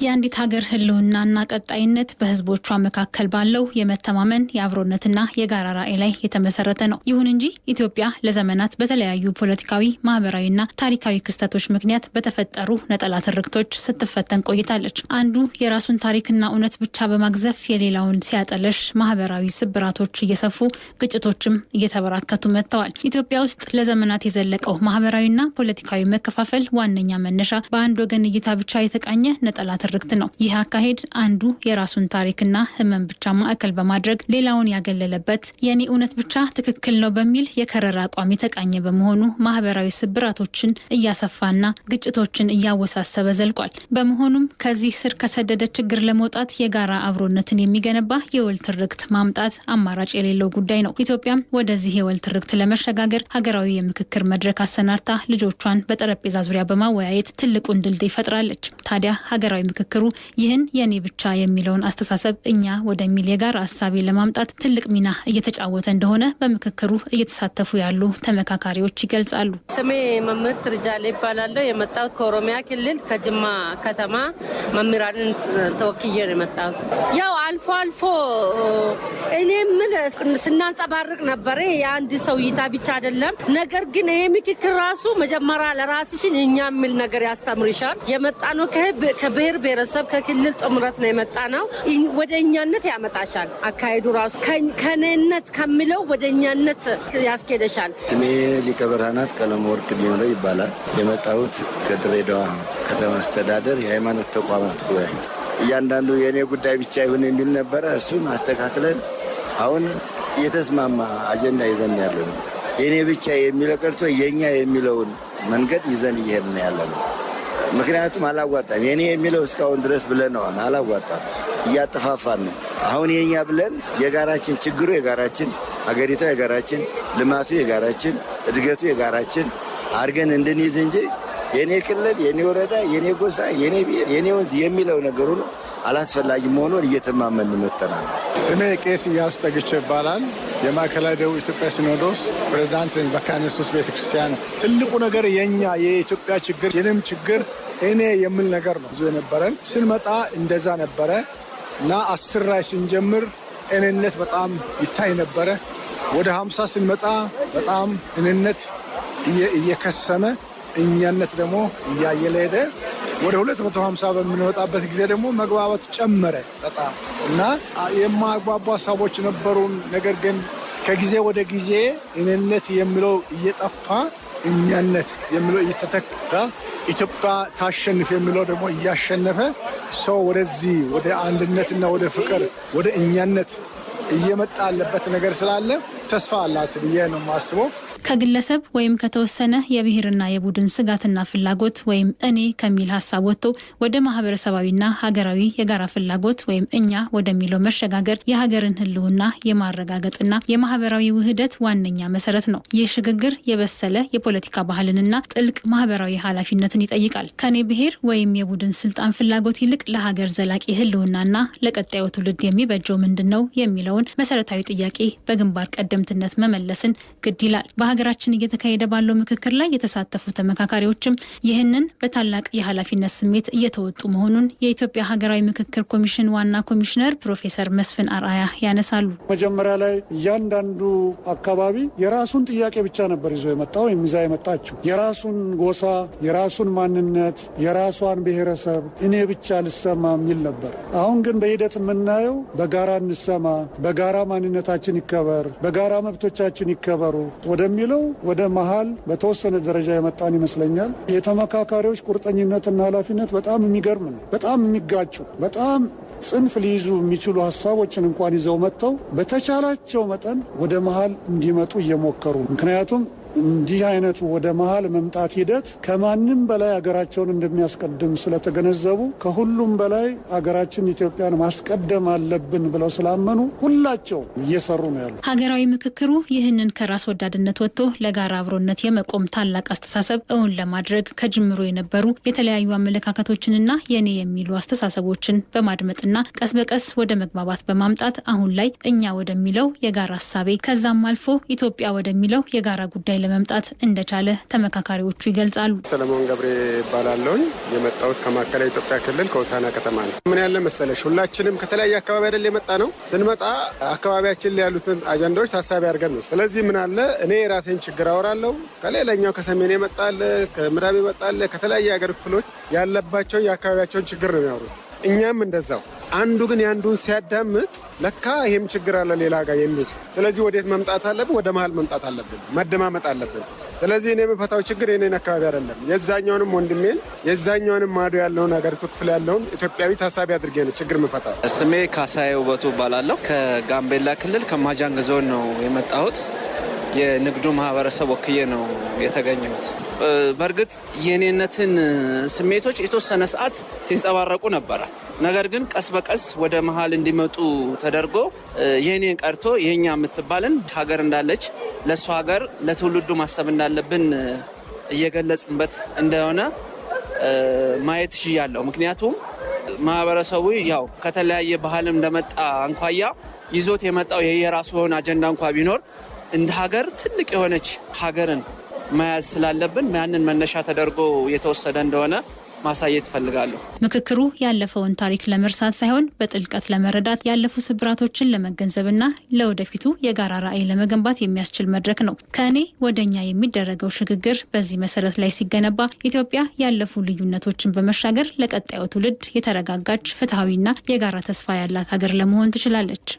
የአንዲት ሀገር ህልውናና ቀጣይነት በህዝቦቿ መካከል ባለው የመተማመን የአብሮነትና የጋራ ራዕይ ላይ የተመሰረተ ነው። ይሁን እንጂ ኢትዮጵያ ለዘመናት በተለያዩ ፖለቲካዊ፣ ማህበራዊና ታሪካዊ ክስተቶች ምክንያት በተፈጠሩ ነጠላ ትርክቶች ስትፈተን ቆይታለች። አንዱ የራሱን ታሪክና እውነት ብቻ በማግዘፍ የሌላውን ሲያጠለሽ ማህበራዊ ስብራቶች እየሰፉ ግጭቶችም እየተበራከቱ መጥተዋል። ኢትዮጵያ ውስጥ ለዘመናት የዘለቀው ማህበራዊና ፖለቲካዊ መከፋፈል ዋነኛ መነሻ በአንድ ወገን እይታ ብቻ የተቃኘ ነጠላ ትርክት ነው። ይህ አካሄድ አንዱ የራሱን ታሪክና ህመም ብቻ ማዕከል በማድረግ ሌላውን ያገለለበት የኔ እውነት ብቻ ትክክል ነው በሚል የከረረ አቋም የተቃኘ በመሆኑ ማህበራዊ ስብራቶችን እያሰፋና ግጭቶችን እያወሳሰበ ዘልቋል። በመሆኑም ከዚህ ስር ከሰደደ ችግር ለመውጣት የጋራ አብሮነትን የሚገነባ የወል ትርክት ማምጣት አማራጭ የሌለው ጉዳይ ነው። ኢትዮጵያም ወደዚህ የወል ትርክት ለመሸጋገር ሀገራዊ የምክክር መድረክ አሰናድታ ልጆቿን በጠረጴዛ ዙሪያ በማወያየት ትልቁን ድልድይ ፈጥራለች። ታዲያ ሀገራዊ ምክክሩ ይህን የኔ ብቻ የሚለውን አስተሳሰብ እኛ ወደሚል የጋራ ሀሳቤ ለማምጣት ትልቅ ሚና እየተጫወተ እንደሆነ በምክክሩ እየተሳተፉ ያሉ ተመካካሪዎች ይገልጻሉ። ስሜ መምህር ትርጃሌ ይባላለሁ። የመጣሁት ከኦሮሚያ ክልል ከጅማ ከተማ መምህራንን ተወክዬ ነው የመጣሁት። ያው አልፎ አልፎ እኔ ምን ስናንጸባርቅ ነበር የአንድ ሰው እይታ ብቻ አይደለም። ነገር ግን ይሄ ምክክር ራሱ መጀመሪያ ለራስሽን እኛ የሚል ነገር ያስተምርሻል። የመጣ ነው ከብሔር ብሔረሰብ ከክልል ጥምረት ነው የመጣ ነው። ወደ እኛነት ያመጣሻል። አካሄዱ ራሱ ከነነት ከሚለው ወደ እኛነት ያስኬደሻል። ስሜ ሊቀ ብርሃናት ቀለም ወርቅ ሊሆነው ይባላል። የመጣሁት ከድሬዳዋ ከተማ አስተዳደር የሃይማኖት ተቋማት ጉባኤ። እያንዳንዱ የእኔ ጉዳይ ብቻ ይሁን የሚል ነበረ። እሱን አስተካክለን አሁን የተስማማ አጀንዳ ይዘን ያለ ነው። የእኔ ብቻ የሚለው ቀርቶ የእኛ የሚለውን መንገድ ይዘን እየሄድን ያለ ነው። ምክንያቱም አላዋጣም። የኔ የሚለው እስካሁን ድረስ ብለነዋል፣ አላዋጣም። እያጠፋፋን ነው። አሁን የኛ ብለን የጋራችን ችግሩ የጋራችን፣ ሀገሪቷ የጋራችን፣ ልማቱ የጋራችን፣ እድገቱ የጋራችን አድርገን እንድንይዝ እንጂ የኔ ክልል፣ የኔ ወረዳ፣ የኔ ጎሳ፣ የኔ ብሔር፣ የኔ ወንዝ የሚለው ነገሩ ነው አላስፈላጊ መሆኑን እየተማመን መጥተናል። ስሜ ቄስ ኢያሱ ጠግቼ ይባላል። የማዕከላዊ ደቡብ ኢትዮጵያ ሲኖዶስ ፕሬዝዳንት ነኝ። መካነ ኢየሱስ ቤተክርስቲያን ትልቁ ነገር የኛ የኢትዮጵያ ችግር የኔም ችግር እኔ የሚል ነገር ነው። ብዙ የነበረን ስንመጣ እንደዛ ነበረ እና 10 ላይ ስንጀምር እኔነት በጣም ይታይ ነበረ። ወደ 50 ስንመጣ በጣም እኔነት እየከሰመ እኛነት ደግሞ እያየለ ሄደ። ወደ 250 በምንወጣበት ጊዜ ደግሞ መግባባቱ ጨመረ በጣም እና የማግባቡ ሀሳቦች ነበሩን። ነገር ግን ከጊዜ ወደ ጊዜ እኔነት የሚለው እየጠፋ እኛነት የሚለው እየተተካ ኢትዮጵያ ታሸንፍ የሚለው ደግሞ እያሸነፈ ሰው ወደዚህ ወደ አንድነትና ወደ ፍቅር ወደ እኛነት እየመጣ ያለበት ነገር ስላለ ተስፋ አላት ብዬ ነው የማስበው። ከግለሰብ ወይም ከተወሰነ የብሔርና የቡድን ስጋትና ፍላጎት ወይም እኔ ከሚል ሀሳብ ወጥቶ ወደ ማህበረሰባዊና ሀገራዊ የጋራ ፍላጎት ወይም እኛ ወደሚለው መሸጋገር የሀገርን ህልውና የማረጋገጥና የማህበራዊ ውህደት ዋነኛ መሰረት ነው። ይህ ሽግግር የበሰለ የፖለቲካ ባህልንና ጥልቅ ማህበራዊ ኃላፊነትን ይጠይቃል። ከኔ ብሔር ወይም የቡድን ስልጣን ፍላጎት ይልቅ ለሀገር ዘላቂ ህልውናና ለቀጣዩ ትውልድ የሚበጀው ምንድን ነው የሚለውን መሰረታዊ ጥያቄ በግንባር ቀደምትነት መመለስን ግድ ይላል። ሀገራችን እየተካሄደ ባለው ምክክር ላይ የተሳተፉ ተመካካሪዎችም ይህንን በታላቅ የኃላፊነት ስሜት እየተወጡ መሆኑን የኢትዮጵያ ሀገራዊ ምክክር ኮሚሽን ዋና ኮሚሽነር ፕሮፌሰር መስፍን አርአያ ያነሳሉ። መጀመሪያ ላይ እያንዳንዱ አካባቢ የራሱን ጥያቄ ብቻ ነበር ይዞ የመጣው የሚዛ የመጣችው የራሱን ጎሳ፣ የራሱን ማንነት፣ የራሷን ብሔረሰብ እኔ ብቻ ልሰማ የሚል ነበር። አሁን ግን በሂደት የምናየው በጋራ እንሰማ፣ በጋራ ማንነታችን ይከበር፣ በጋራ መብቶቻችን ይከበሩ ወደሚለው ወደ መሃል በተወሰነ ደረጃ የመጣን ይመስለኛል። የተመካካሪዎች ቁርጠኝነትና ኃላፊነት በጣም የሚገርም ነው። በጣም የሚጋጩ በጣም ጽንፍ ሊይዙ የሚችሉ ሀሳቦችን እንኳን ይዘው መጥተው በተቻላቸው መጠን ወደ መሃል እንዲመጡ እየሞከሩ ምክንያቱም እንዲህ አይነቱ ወደ መሃል መምጣት ሂደት ከማንም በላይ አገራቸውን እንደሚያስቀድም ስለተገነዘቡ ከሁሉም በላይ አገራችን ኢትዮጵያን ማስቀደም አለብን ብለው ስላመኑ ሁላቸው እየሰሩ ነው ያሉ። ሀገራዊ ምክክሩ ይህንን ከራስ ወዳድነት ወጥቶ ለጋራ አብሮነት የመቆም ታላቅ አስተሳሰብ እውን ለማድረግ ከጅምሩ የነበሩ የተለያዩ አመለካከቶችንና የኔ የሚሉ አስተሳሰቦችን በማድመጥና ቀስ በቀስ ወደ መግባባት በማምጣት አሁን ላይ እኛ ወደሚለው የጋራ ሀሳቤ ከዛም አልፎ ኢትዮጵያ ወደሚለው የጋራ ጉዳይ ለመምጣት እንደቻለ ተመካካሪዎቹ ይገልጻሉ። ሰለሞን ገብሬ ይባላለሁ። የመጣሁት ከማዕከላዊ ኢትዮጵያ ክልል ከሆሳዕና ከተማ ነው። ምን ያለ መሰለሽ ሁላችንም ከተለያየ አካባቢ አይደል የመጣ ነው። ስንመጣ አካባቢያችን ላይ ያሉትን አጀንዳዎች ታሳቢ አድርገን ነው። ስለዚህ ምን አለ እኔ የራሴን ችግር አወራለሁ። ከሌላኛው ከሰሜን ይመጣል፣ ከምዕራብ ይመጣል፣ ከተለያየ ሀገር ክፍሎች ያለባቸው የአካባቢያቸውን ችግር ነው የሚያወሩት። እኛም እንደዛው አንዱ ግን ያንዱን ሲያዳምጥ ለካ ይሄም ችግር አለ ሌላ ጋር የሚል ስለዚህ ወዴት መምጣት አለብን? ወደ መሀል መምጣት አለብን፣ መደማመጥ አለብን። ስለዚህ እኔ የምፈታው ችግር የኔን አካባቢ አይደለም፣ የዛኛውንም ወንድሜን የዛኛውንም ማዶ ያለውን ሀገሪቱ ክፍል ያለውን ኢትዮጵያዊ ታሳቢ አድርጌ ነው ችግር የምፈታው። ስሜ ካሳዬ ውበቱ እባላለሁ። ከጋምቤላ ክልል ከማጃንግ ዞን ነው የመጣሁት። የንግዱ ማህበረሰብ ወክዬ ነው የተገኘሁት። በእርግጥ የኔነትን ስሜቶች የተወሰነ ሰዓት ሲንጸባረቁ ነበረ። ነገር ግን ቀስ በቀስ ወደ መሀል እንዲመጡ ተደርጎ የኔን ቀርቶ የኛ የምትባልን ሀገር እንዳለች ለእሱ ሀገር ለትውልዱ ማሰብ እንዳለብን እየገለጽንበት እንደሆነ ማየት ሽያለሁ። ምክንያቱም ማህበረሰቡ ያው ከተለያየ ባህልም እንደመጣ እንኳያ ይዞት የመጣው የራሱ የሆነ አጀንዳ እንኳ ቢኖር እንደ ሀገር ትልቅ የሆነች ሀገርን መያዝ ስላለብን ያንን መነሻ ተደርጎ የተወሰደ እንደሆነ ማሳየት እፈልጋለሁ። ምክክሩ ያለፈውን ታሪክ ለመርሳት ሳይሆን በጥልቀት ለመረዳት ያለፉ ስብራቶችን ለመገንዘብና ለወደፊቱ የጋራ ራዕይ ለመገንባት የሚያስችል መድረክ ነው። ከእኔ ወደኛ የሚደረገው ሽግግር በዚህ መሰረት ላይ ሲገነባ ኢትዮጵያ ያለፉ ልዩነቶችን በመሻገር ለቀጣዩ ትውልድ የተረጋጋች ፍትሐዊና የጋራ ተስፋ ያላት ሀገር ለመሆን ትችላለች።